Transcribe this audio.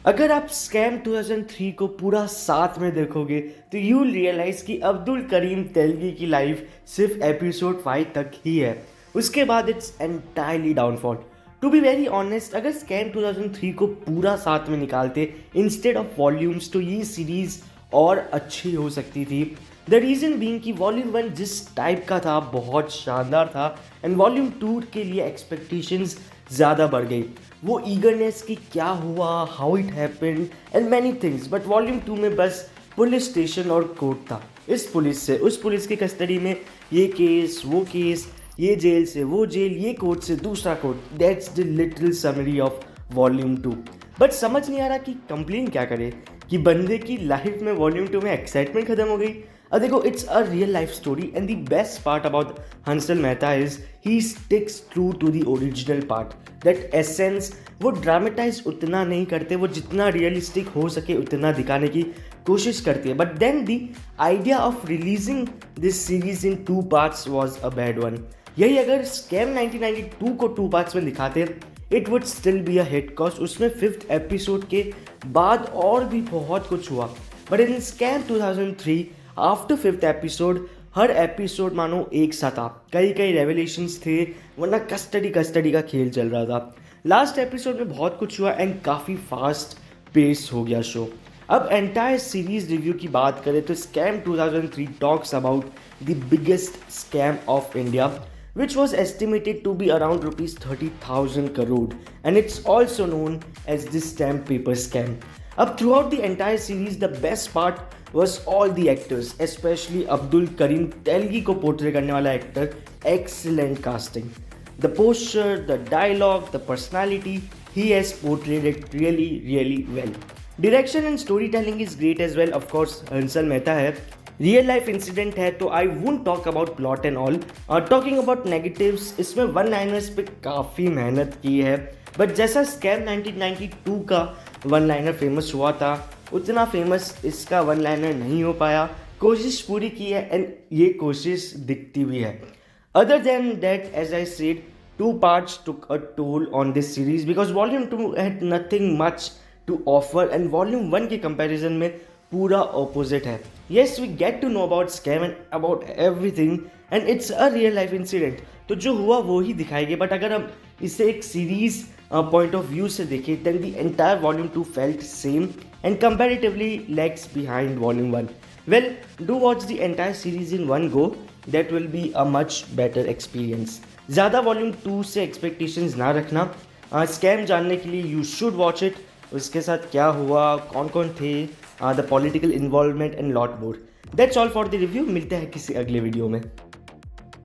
अगर आप स्कैम 2003 को पूरा साथ में देखोगे तो यू रियलाइज कि अब्दुल करीम तेलगी की लाइफ सिर्फ एपिसोड 5 तक ही है। उसके बाद it's entirely downfall. To be very honest, अगर स्कैम 2003 को पूरा साथ में निकालते इंस्टेड ऑफ वॉल्यूम्स तो ये सीरीज और अच्छी हो सकती थी। द रीज़न बीइंग कि वॉल्यूम 1 जिस टाइप का था बहुत शानदार था, एंड वॉल्यूम 2 के लिए एक्सपेक्टेशंस ज़्यादा बढ़ गई। वो ईगरनेस कि क्या हुआ, how it happened and many things. But volume 2 में बस पुलिस स्टेशन और कोर्ट था। इस पुलिस से उस पुलिस की कस्टडी में ये केस, ये जेल से वो जेल, ये कोर्ट से दूसरा court. That's the little summary of volume 2। But समझ नहीं आ रहा कि कंप्लेन क्या करे कि बंदे की लाइफ में वॉल्यूम 2 में एक्साइटमेंट खत्म हो गई। अब देखो, it's a real life story and the best part about Hansal Mehta is he sticks true to the original part. That essence वो ड्रामेटाइज उतना नहीं करते, वो जितना रियलिस्टिक हो सके उतना दिखाने की कोशिश करती है। But then the idea of releasing this series in 2 parts was a bad one. यही अगर स्कैम 1992 को 2 पार्ट्स में दिखाते it would still be a hit, cause उसमें 5th एपिसोड के बाद और भी बहुत कुछ हुआ। But in scam 2003 after 5th episode her episode मानो एक सा था। कई रेवलेशंस थे, वरना कस्टडी का खेल चल रहा था। लास्ट एपिसोड में बहुत कुछ हुआ एंड काफ़ी फास्ट पेस हो गया शो। अब एंटायर सीरीज रिव्यू की बात करें तो scam 2003 talks about the biggest scam of India which was estimated to be around rupees 30,000 crore, and it's also known as the stamp paper scam. Up throughout the entire series, the best part was all the actors, especially Abdul Karim Telgi को portray करने वाला actor. Excellent casting, the posture, the dialogue, the personality, he has portrayed it really well. Direction and storytelling is great as well. Of course, Hansal Mehta है, real life incident है तो I won't talk about plot and all. Talking about negatives, इसमें one liners पे काफ़ी मेहनत की है। But जैसा स्कैम 1992 का वन लाइनर फेमस हुआ था उतना फेमस इसका वन लाइनर नहीं हो पाया। कोशिश पूरी की है एंड ये कोशिश दिखती भी है। Other than that, as I said, 2 parts took a toll on this series because volume 2 had nothing much to offer and volume 1 के कंपैरिजन में पूरा ऑपोजिट है। Yes, we get to know about scam and about everything and it's a real life incident. तो जो हुआ वो ही दिखाएंगे। But अगर हम इसे एक सीरीज पॉइंट ऑफ व्यू से देखें then the entire volume 2 felt same and comparatively lags behind volume 1। Well, do watch the entire series in one go, that will be a much better experience. ज़्यादा volume 2 से expectations ना रखना। Scam जानने के लिए you should watch it. उसके साथ क्या हुआ, कौन कौन थे, the political involvement and lot more. That's all for the review. मिलते हैं किसी अगले वीडियो में।